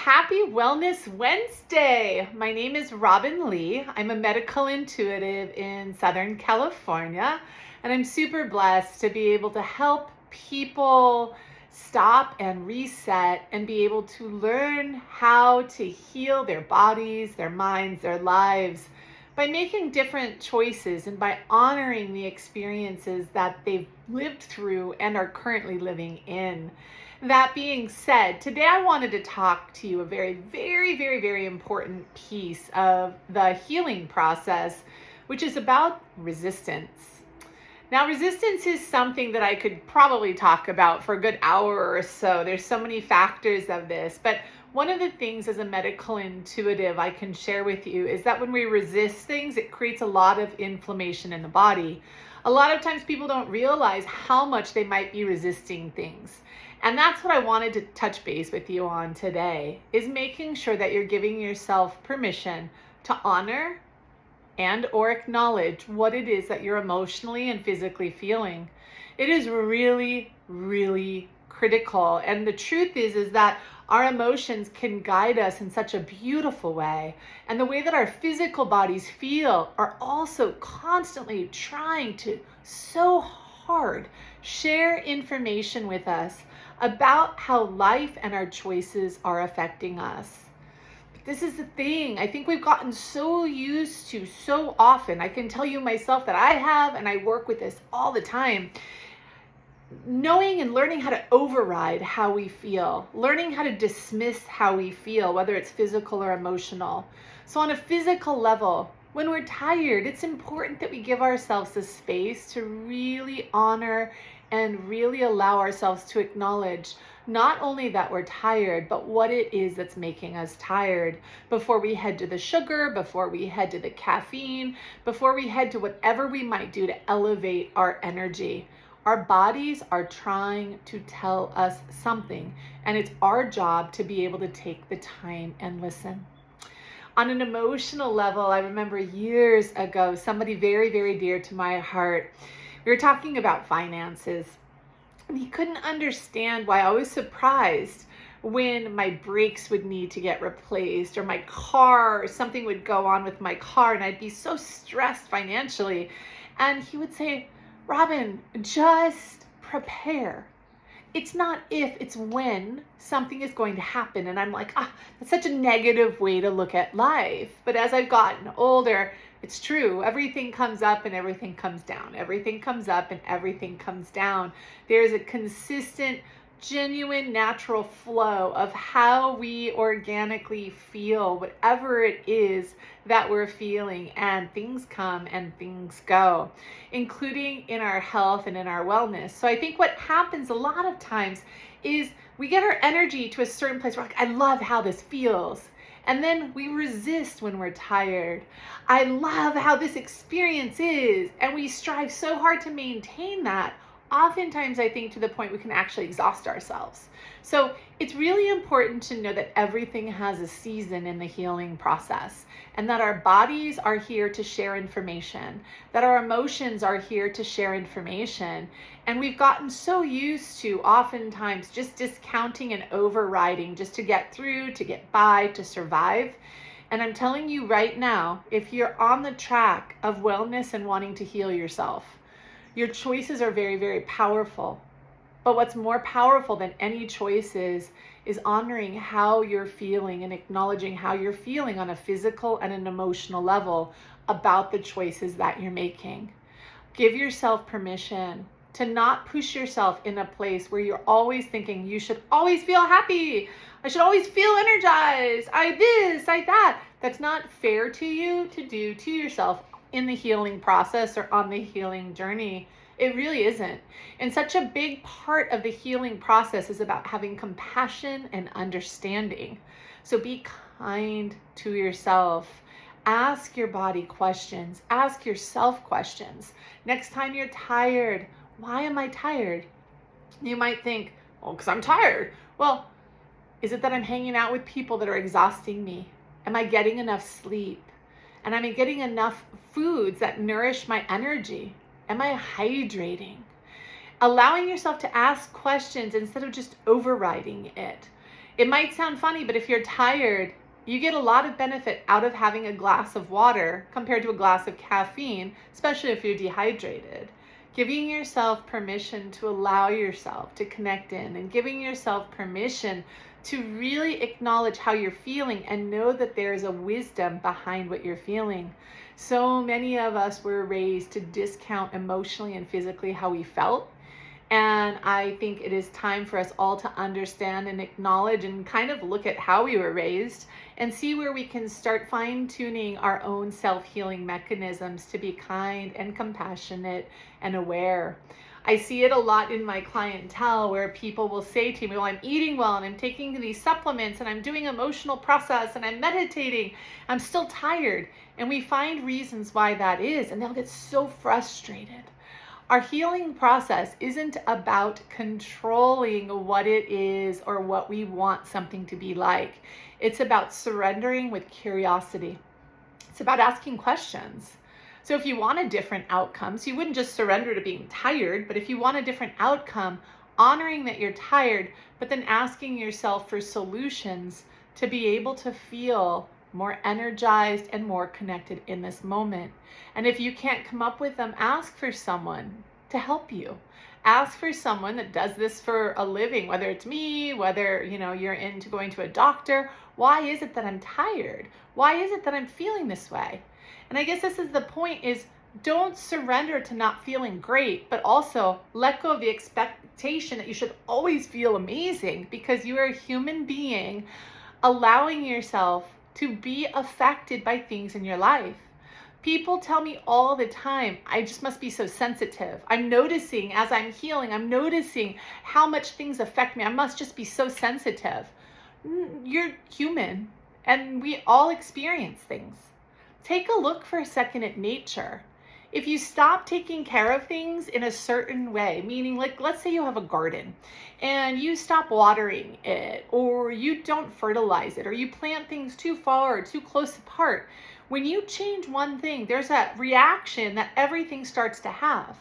happy Wellness Wednesday. My name is Robin Lee. I'm a medical intuitive in Southern California, and I'm super blessed to be able to help people stop and reset and be able to learn how to heal their bodies, their minds, their lives by making different choices and by honoring the experiences that they've lived through and are currently living in. That being said, today I wanted to talk to you a very important piece of the healing process, which is about resistance. Now, resistance is something that I could probably talk about for a good hour or so. There's so many factors of this, but one of the things as a medical intuitive I can share with you is that when we resist things, it creates a lot of inflammation in the body. A lot of times people don't realize how much they might be resisting things. And that's what I wanted to touch base with you on today, is making sure that you're giving yourself permission to honor and or acknowledge what it is that you're emotionally and physically feeling. It is really critical. And the truth is that our emotions can guide us in such a beautiful way. And the way that our physical bodies feel are also constantly trying to so hard share information with us about how life and our choices are affecting us. But this is the thing. I think we've gotten so used to so often. I can tell you myself that I have, and I work with this all the time. Knowing and learning how to override how we feel, learning how to dismiss how we feel, whether it's physical or emotional. So on a physical level, when we're tired, it's important that we give ourselves the space to really honor and really allow ourselves to acknowledge not only that we're tired, but what it is that's making us tired before we head to the sugar, before we head to the caffeine, before we head to whatever we might do to elevate our energy. Our bodies are trying to tell us something, and it's our job to be able to take the time and listen. On an emotional level, I remember years ago, somebody very dear to my heart, we were talking about finances, and he couldn't understand why I was surprised when my brakes would need to get replaced, or my car, or something would go on with my car, and I'd be so stressed financially. And he would say, Robin, just prepare. It's not if, it's when something is going to happen. And I'm like, that's such a negative way to look at life. But as I've gotten older, it's true. Everything comes up and everything comes down. Everything comes up and everything comes down. There's a consistent, genuine, natural flow of how we organically feel, whatever it is that we're feeling, and things come and things go, including in our health and in our wellness. So I think what happens a lot of times is we get our energy to a certain place. We're like, I love how this feels. And then we resist when we're tired. I love how this experience is. And we strive so hard to maintain that. Oftentimes, I think to the point we can actually exhaust ourselves. So it's really important to know that everything has a season in the healing process, and that our bodies are here to share information, that our emotions are here to share information. And we've gotten so used to oftentimes just discounting and overriding just to get through, to get by, to survive. And I'm telling you right now, if you're on the track of wellness and wanting to heal yourself, your choices are very powerful. But what's more powerful than any choices is honoring how you're feeling and acknowledging how you're feeling on a physical and an emotional level about the choices that you're making. Give yourself permission to not push yourself in a place where you're always thinking you should always feel happy. I should always feel energized. I that. That's not fair to you to do to yourself in the healing process or on the healing journey. It really isn't. And such a big part of the healing process is about having compassion and understanding. So be kind to yourself. Ask your body questions. Ask yourself questions. Next time you're tired, why am I tired? You might think, well, because I'm tired. Well, is it that I'm hanging out with people that are exhausting me? Am I getting enough sleep? And am I getting enough foods that nourish my energy? Am I hydrating? Allowing yourself to ask questions instead of just overriding it. It might sound funny, but if you're tired, you get a lot of benefit out of having a glass of water compared to a glass of caffeine, especially if you're dehydrated. Giving yourself permission to allow yourself to connect in, and giving yourself permission to really acknowledge how you're feeling and know that there is a wisdom behind what you're feeling. So many of us were raised to discount emotionally and physically how we felt. And I think it is time for us all to understand and acknowledge and kind of look at how we were raised and see where we can start fine-tuning our own self-healing mechanisms to be kind and compassionate and aware. I see it a lot in my clientele where people will say to me, well, I'm eating well and I'm taking these supplements and I'm doing emotional process and I'm meditating. I'm still tired. And we find reasons why that is, and they'll get so frustrated. Our healing process isn't about controlling what it is or what we want something to be like. It's about surrendering with curiosity. It's about asking questions. So if you want a different outcome, so you wouldn't just surrender to being tired, but if you want a different outcome, honoring that you're tired, but then asking yourself for solutions to be able to feel more energized and more connected in this moment. And if you can't come up with them, ask for someone to help you. Ask for someone that does this for a living, whether it's me, whether you're into going to a doctor. Why is it that I'm tired? Why is it that I'm feeling this way? And I guess this is the point, is don't surrender to not feeling great, but also let go of the expectation that you should always feel amazing, because you are a human being allowing yourself to be affected by things in your life. People tell me all the time, I just must be so sensitive. I'm noticing as I'm healing, I'm noticing how much things affect me. I must just be so sensitive. You're human and we all experience things. Take a look for a second at nature. If you stop taking care of things in a certain way, meaning like, let's say you have a garden and you stop watering it, or you don't fertilize it, or you plant things too far or too close apart, when you change one thing, there's that reaction that everything starts to have.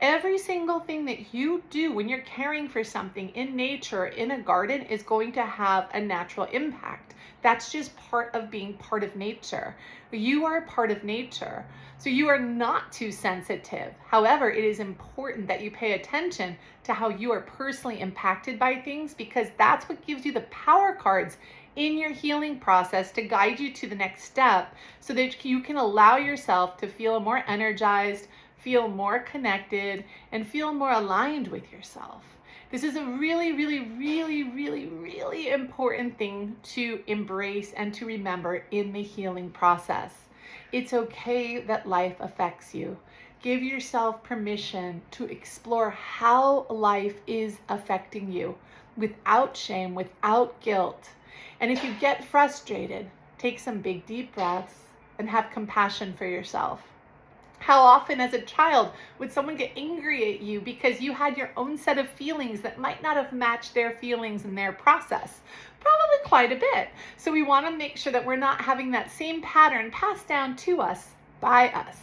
Every single thing that you do when you're caring for something in nature, in a garden, is going to have a natural impact. That's just part of being part of nature. You are part of nature. So you are not too sensitive. However, it is important that you pay attention to how you are personally impacted by things, because that's what gives you the power cards in your healing process to guide you to the next step, so that you can allow yourself to feel more energized, feel more connected, and feel more aligned with yourself. This is a really, really, really, really, really important thing to embrace and to remember in the healing process. It's okay that life affects you. Give yourself permission to explore how life is affecting you without shame, without guilt. And if you get frustrated, take some big deep breaths and have compassion for yourself. How often as a child would someone get angry at you because you had your own set of feelings that might not have matched their feelings in their process? Probably quite a bit. So we want to make sure that we're not having that same pattern passed down to us by us.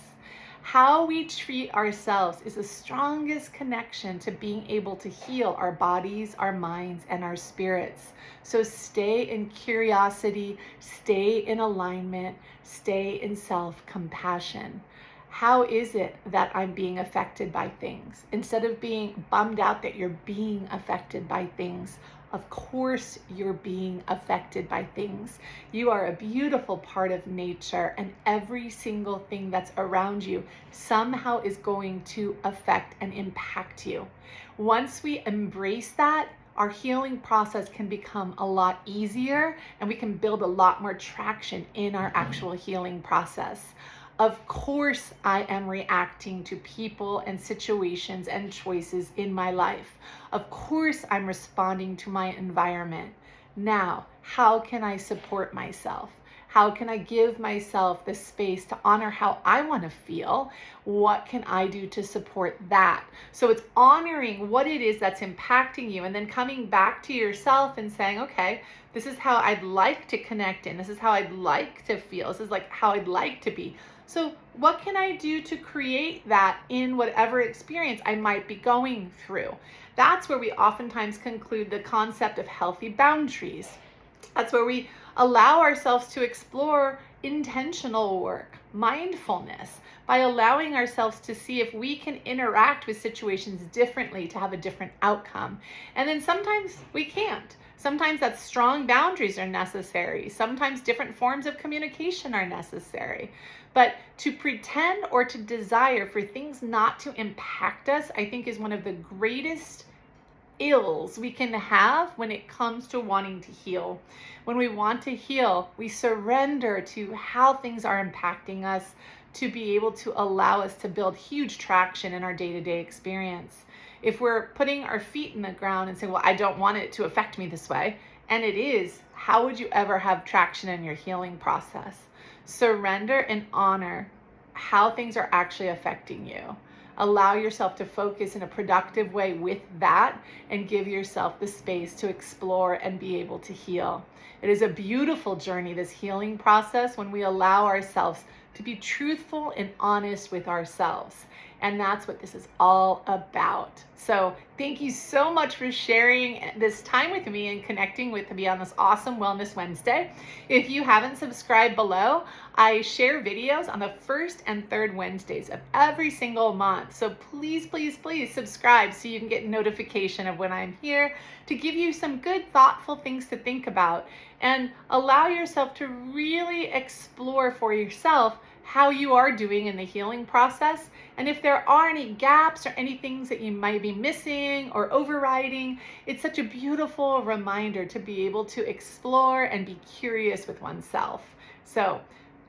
How we treat ourselves is the strongest connection to being able to heal our bodies, our minds, and our spirits. So stay in curiosity, stay in alignment, stay in self-compassion. How is it that I'm being affected by things? Instead of being bummed out that you're being affected by things, of course you're being affected by things. You are a beautiful part of nature, and every single thing that's around you somehow is going to affect and impact you. Once we embrace that, our healing process can become a lot easier, and we can build a lot more traction in our actual healing process. Of course, I am reacting to people and situations and choices in my life. Of course, I'm responding to my environment. Now, how can I support myself? How can I give myself the space to honor how I want to feel? What can I do to support that? So it's honoring what it is that's impacting you, and then coming back to yourself and saying, okay, this is how I'd like to connect in. This is how I'd like to feel. This is like how I'd like to be. So what can I do to create that in whatever experience I might be going through? That's where we oftentimes conclude the concept of healthy boundaries. That's where we allow ourselves to explore intentional work, mindfulness, by allowing ourselves to see if we can interact with situations differently to have a different outcome. And then sometimes we can't. Sometimes that strong boundaries are necessary. Sometimes different forms of communication are necessary. But to pretend or to desire for things not to impact us, I think is one of the greatest ills we can have when it comes to wanting to heal. When we want to heal, we surrender to how things are impacting us to be able to allow us to build huge traction in our day-to-day experience. If we're putting our feet in the ground and saying, well, I don't want it to affect me this way, and it is, how would you ever have traction in your healing process? Surrender and honor how things are actually affecting you. Allow yourself to focus in a productive way with that and give yourself the space to explore and be able to heal. It is a beautiful journey, this healing process, when we allow ourselves to be truthful and honest with ourselves. And that's what this is all about. So thank you so much for sharing this time with me and connecting with me on this awesome Wellness Wednesday. If you haven't subscribed below, I share videos on the first and third Wednesdays of every single month. So please, please, please subscribe so you can get notification of when I'm here to give you some good, thoughtful things to think about and allow yourself to really explore for yourself how you are doing in the healing process. And if there are any gaps or any things that you might be missing or overriding, it's such a beautiful reminder to be able to explore and be curious with oneself. So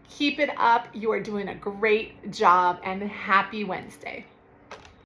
keep it up. You are doing a great job, and happy Wednesday.